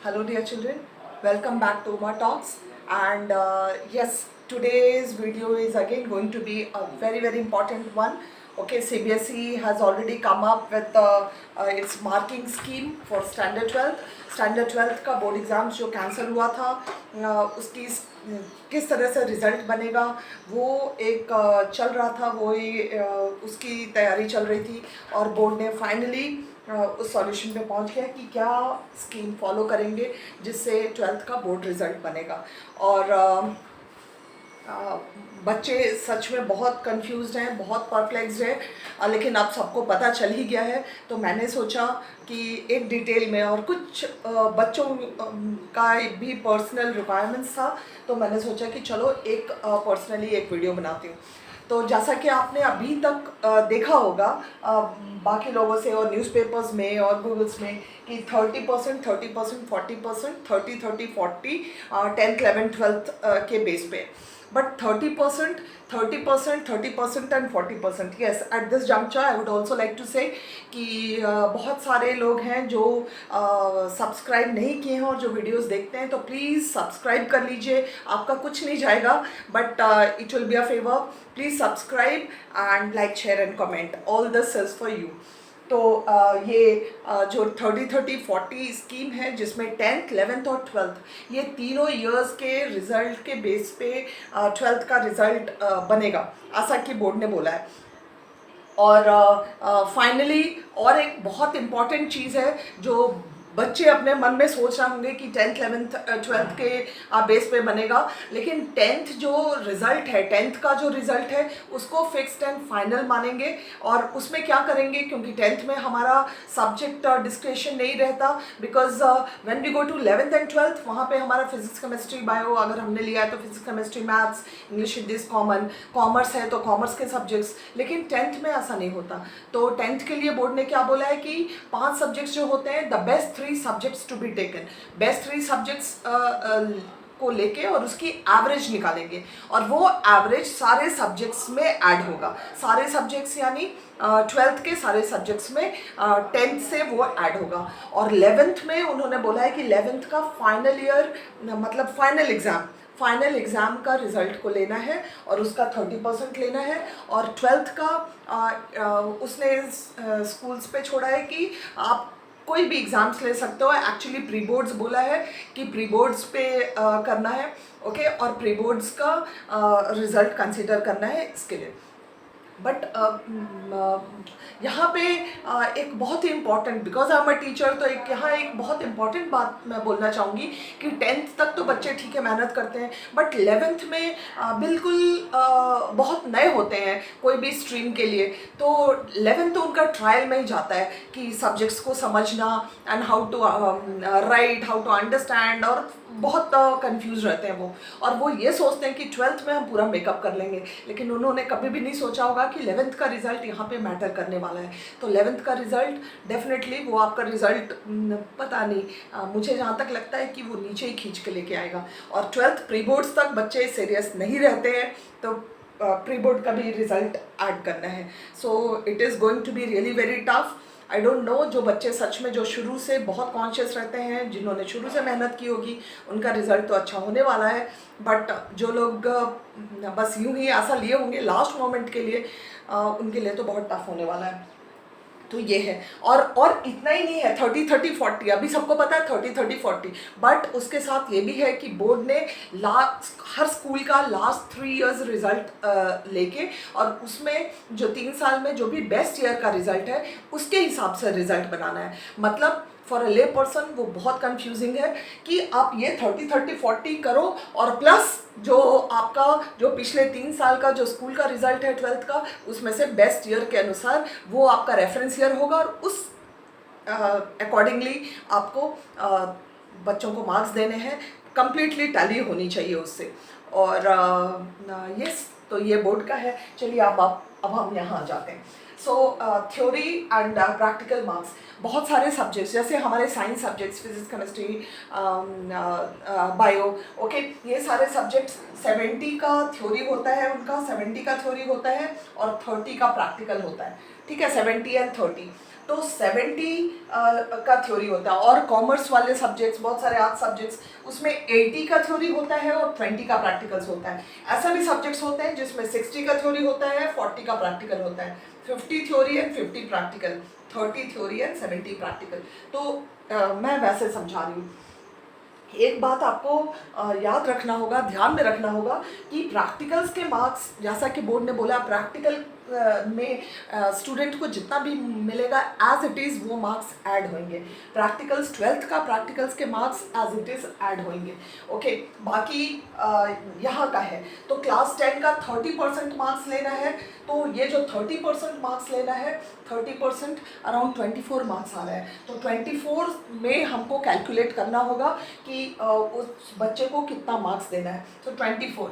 Hello dear children, welcome back to Uma Talks. And yes, today's video is again going to be a very important one. Okay, CBSE has already come up with its marking scheme for Standard 12. Standard 12 का board exams जो cancel हुआ था उसकी किस तरह से result बनेगा वो एक चल रहा था, वो उसकी तैयारी चल रही थी और बोर्ड ने फाइनली उस सॉल्यूशन पे पहुंच गया कि क्या स्कीम फॉलो करेंगे जिससे 12th का बोर्ड रिज़ल्ट बनेगा। और बच्चे सच में बहुत कंफ्यूज्ड हैं, बहुत परप्लेक्स्ड हैं, लेकिन अब सबको पता चल ही गया है। तो मैंने सोचा कि एक डिटेल में और कुछ बच्चों का भी पर्सनल रिक्वायरमेंट्स था, तो मैंने सोचा कि चलो एक पर्सनली एक वीडियो बनाती हूँ। तो जैसा कि आपने अभी तक देखा होगा बाकी लोगों से और न्यूज़पेपर्स में और गूगल्स में कि 30%, 30%, 40%, 30, 40, 10th, 11th, 12th के बेस पे, but 30%, 30%, 30% and 40%. Yes, at this juncture I would also like to say कि बहुत सारे लोग हैं जो सब्सक्राइब नहीं किए हैं और जो वीडियोस देखते हैं, तो प्लीज़ सब्सक्राइब कर लीजिए। आपका कुछ नहीं जाएगा, but it will be a favour. Please subscribe and like, share and comment. All this is for you. तो ये जो 30-30-40 स्कीम है जिसमें 10th, 11th और 12th ये तीनों ईयर्स के रिज़ल्ट के बेस पे 12th का रिज़ल्ट बनेगा, ऐसा कि बोर्ड ने बोला है। और फाइनली और एक बहुत इम्पॉर्टेंट चीज़ है जो बच्चे अपने मन में सोच रहे होंगे कि 10th, 11th, 12th के बेस पे बनेगा, लेकिन 10th जो रिज़ल्ट है, 10th का जो रिज़ल्ट है उसको फिक्स्ड एंड फाइनल मानेंगे। और उसमें क्या करेंगे, क्योंकि 10th में हमारा सब्जेक्ट डिस्क्रिप्शन नहीं रहता, because when we go to 11th and 12th वहाँ पे हमारा फिजिक्स, केमिस्ट्री, बायो अगर हमने लिया है तो physics, chemistry, maths, English, Hindi common, commerce है तो कॉमर्स के सब्जेक्ट्स। लेकिन 10th में ऐसा नहीं होता। तो 10th के लिए बोर्ड ने क्या बोला है कि 5 सब्जेक्ट्स जो होते हैं, the best 3 subjects to be taken, best 3 subjects को लेके और उसकी एवरेज निकालेंगे, और वो एवरेज सारे सब्जेक्ट्स में ऐड होगा। सारे सब्जेक्ट्स यानी 12th के सारे सब्जेक्ट्स में 10th से वो ऐड होगा। और 11th में उन्होंने बोला है कि 11th का फाइनल ईयर मतलब फाइनल एग्ज़ाम का रिज़ल्ट को लेना है और उसका 30% लेना है। और 12th का उसने स्कूल्स पे छोड़ा है कि आप कोई भी एग्ज़ाम्स ले सकते हो। एक्चुअली प्री बोर्ड्स बोला है कि प्री बोर्ड्स पे करना है, ओके, और प्री बोर्ड्स का रिज़ल्ट कंसिडर करना है इसके लिए। बट यहाँ पे एक बहुत ही important, because I am a teacher, तो यहाँ एक बहुत इम्पॉर्टेंट बात मैं बोलना चाहूँगी कि 10th तक तो बच्चे ठीक है मेहनत करते हैं, बट 11th में बिल्कुल बहुत नए होते हैं कोई भी स्ट्रीम के लिए। तो 11th तो उनका ट्रायल में ही जाता है कि सब्जेक्ट्स को समझना and how to write, how to understand, और बहुत कंफ्यूज रहते हैं वो। और वो ये सोचते हैं कि 12th में हम पूरा मेकअप कर लेंगे, लेकिन उन्होंने कभी भी नहीं सोचा होगा कि 11th का रिज़ल्ट यहाँ पे मैटर करने वाला है। तो 11th का रिज़ल्ट डेफिनेटली वो आपका रिज़ल्ट पता नहीं, मुझे जहाँ तक लगता है कि वो नीचे ही खींच के लेके आएगा। और 12th प्री बोर्ड्स तक बच्चे सीरियस नहीं रहते हैं, तो प्री बोर्ड का भी रिज़ल्ट ऐड करना है। So it is going to be really very tough. I don't know, जो बच्चे सच में जो शुरू से बहुत कॉन्शियस रहते हैं, जिन्होंने शुरू से मेहनत की होगी, उनका रिज़ल्ट तो अच्छा होने वाला है। बट जो लोग बस यूं ही आशा लिए होंगे लास्ट मोमेंट के लिए, उनके लिए तो बहुत टफ होने वाला है। तो ये है। और इतना ही नहीं है 30-30-40, अभी सबको पता है 30-30-40, बट उसके साथ ये भी है कि बोर्ड ने हर स्कूल का लास्ट 3 इयर्स रिजल्ट लेके, और उसमें जो 3 साल में जो भी बेस्ट ईयर का रिजल्ट है उसके हिसाब से रिजल्ट बनाना है। मतलब फॉर अ ले पर्सन वो बहुत कंफ्यूजिंग है कि आप ये 30-30-40 करो, और प्लस जो आपका जो पिछले 3 साल का जो स्कूल का रिजल्ट है 12th का, उसमें से बेस्ट ईयर के अनुसार वो आपका रेफरेंस ईयर होगा, और उस अकॉर्डिंगली आपको बच्चों को मार्क्स देने हैं, कंप्लीटली टैली होनी चाहिए उससे। और यस, तो ये बोर्ड का है। चलिए अब हम यहाँ आ जाते हैं। सो थ्योरी एंड प्रैक्टिकल मार्क्स, बहुत सारे सब्जेक्ट्स जैसे हमारे science subjects, physics, chemistry, bio, okay, ये सारे सब्जेक्ट्स 70 का थ्योरी होता है, उनका 70 का थ्योरी होता है और 30 का प्रैक्टिकल होता है, ठीक है, 70 एंड 30। तो 70 का थ्योरी होता है। और कॉमर्स वाले सब्जेक्ट्स, बहुत सारे आर्ट्स सब्जेक्ट्स, उसमें 80 का थ्योरी होता है और 20 का प्रैक्टिकल्स होता है। ऐसा भी सब्जेक्ट्स होते हैं जिसमें 60 का थ्योरी होता है, 40 का प्रैक्टिकल होता है, 50 theory and 50 practical, 30 theory and 70 practical. तो मैं वैसे समझा रही हूँ। एक बात आपको याद रखना होगा, ध्यान में रखना होगा कि प्रैक्टिकल्स के मार्क्स, जैसा कि बोर्ड ने बोला, प्रैक्टिकल में स्टूडेंट को जितना भी मिलेगा एज इट इज़ वो मार्क्स ऐड होंगे। प्रैक्टिकल्स 12th का प्रैक्टिकल्स के marks as it is add होंगे। ओके, बाकी यहाँ का है तो क्लास 10 का 30% मार्क्स लेना है, तो ये जो 30% मार्क्स लेना है, 30% अराउंड 24 मार्क्स आ रहा है। तो 24 में हमको कैलकुलेट करना होगा कि उस बच्चे को कितना मार्क्स देना है। तो 24,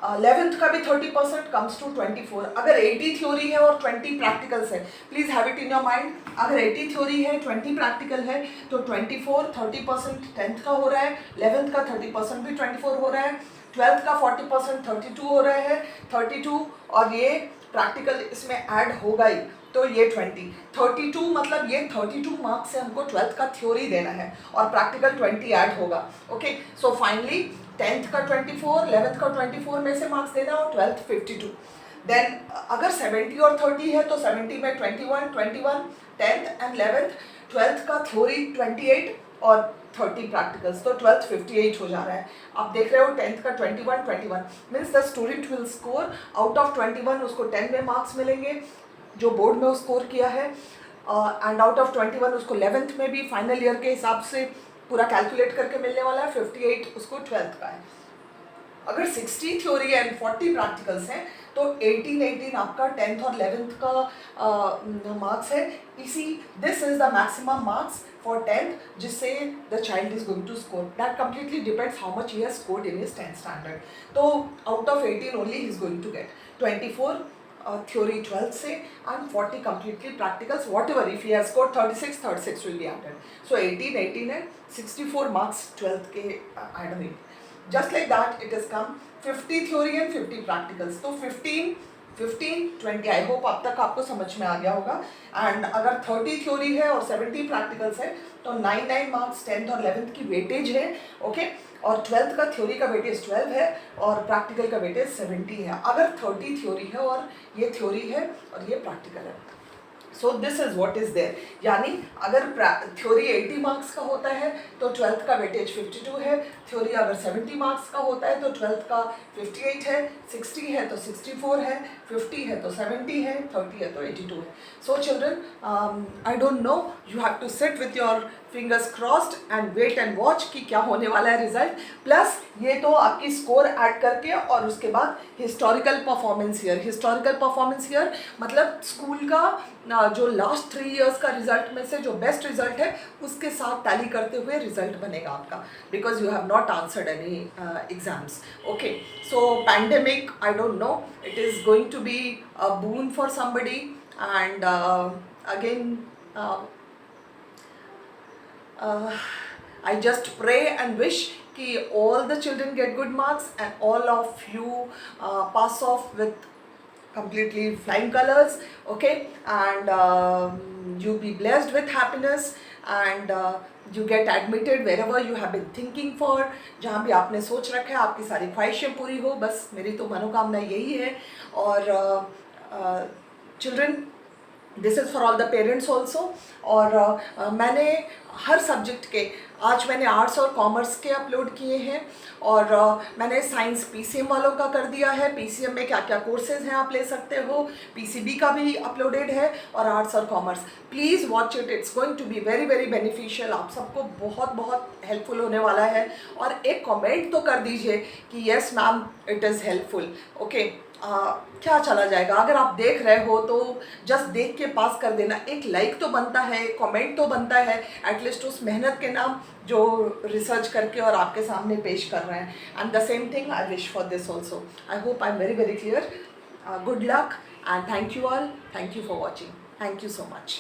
11th का भी 30% कम्स टू 24। अगर 80 थ्योरी है और 20 प्रैक्टिकल्स है, please have it in your mind, अगर 80 थ्योरी है 20 प्रैक्टिकल है तो 24, 30% 10th का हो रहा है, 11th का 30% भी 24 हो रहा है, 12th का 40% 32 हो रहा है, 32, और ये प्रैक्टिकल इसमें ऐड होगा ही, तो ये 32 मतलब ये 32 मार्क्स से हमको 12th का थ्योरी देना है और प्रैक्टिकल 20 ऐड होगा। ओके, सो फाइनली 10th का 24, 11th का 24 में से मार्क्स देना और 12th 52। देन अगर 70 और 30 है तो 70 में 21, 10th एंड 11th, 12th का थ्योरी 28 और 30 प्रैक्टिकल्स, तो 12th 58 हो जा रहा है। आप देख रहे हो 10th का 21 means the student will score out of 21, उसको 10 में मार्क्स मिलेंगे जो बोर्ड में स्कोर किया है, एंड आउट ऑफ 21 उसको 11th में भी फाइनल ईयर के हिसाब से पूरा कैलकुलेट करके मिलने वाला है, 58 उसको 12th का है। अगर 60 थ्योरी एंड 40 प्रैक्टिकल्स हैं तो 18 आपका 10th और 11th का मार्क्स है। This is the maximum marks for 10th जिससे the child is going to score. That completely depends how much he has scored in his 10th standard. तो out of 18 only he is going to get 24 theory 12th से and 40 completely practicals, whatever, if he has scored 36 will be added. So 18 and 64 marks 12th के add हुए। Just like that it has come 50 theory and 50 practicals, तो 15, 20, I hope अब तक आपको समझ में आ गया होगा। एंड अगर 30 थ्योरी है और 70 प्रैक्टिकल्स है तो 9 मार्क्स 10th और 11th की वेटेज है। ओके, और 12th का थ्योरी का वेटेज 12 है और प्रैक्टिकल का वेटेज 70 है। अगर 30 थ्योरी है और ये थ्योरी है और ये प्रैक्टिकल है, so this is what is there. यानी अगर थ्योरी 80 मार्क्स का होता है तो 12th का वेटेज 52 है, थ्योरी अगर 70 मार्क्स का होता है तो 12th का 58 है, 60 है तो 64 है, 50 है तो 70 है, 30 है तो 82 है। So children, I don't know, you have to sit with your fingers crossed and wait and watch कि क्या होने वाला है रिजल्ट। प्लस ये तो आपकी स्कोर ऐड करके और उसके बाद historical performance year. Historical performance year मतलब स्कूल का जो लास्ट 3 इयर्स का रिजल्ट में से जो बेस्ट रिजल्ट है उसके साथ टैली करते हुए रिजल्ट बनेगा आपका, because you have not answered any exams. Okay, so pandemic, I don't know, it is going to be a boon for somebody and again I just pray and wish कि all the children get good marks and all of you pass off with completely flying colors, okay, and you be blessed with happiness and you get admitted wherever you have been thinking for, जहाँ भी आपने सोच रखा है आपकी सारी ख्वाहिशें पूरी हो, बस मेरी तो मनोकामना यही है। और children, this is for all the parents also. और मैंने हर सब्जेक्ट के, आज मैंने आर्ट्स और कॉमर्स के अपलोड किए हैं और मैंने साइंस पीसीएम वालों का कर दिया है। पीसीएम में क्या क्या कोर्सेज हैं आप ले सकते हो, पीसीबी का भी अपलोडेड है और आर्ट्स और commerce. Please watch it, it's going to be very very beneficial, आप सबको बहुत बहुत हेल्पफुल होने वाला है। और एक कमेंट तो कर दीजिए कि yes ma'am it is helpful. Okay, क्या चला जाएगा, अगर आप देख रहे हो तो जस्ट देख के पास कर देना। एक लाइक तो बनता है, एक कमेंट तो बनता है, एटलीस्ट उस मेहनत के नाम जो रिसर्च करके और आपके सामने पेश कर रहे हैं। And the same thing I wish for this also. I hope I am very very clear. Good luck and thank you all, thank you for watching, thank you so much.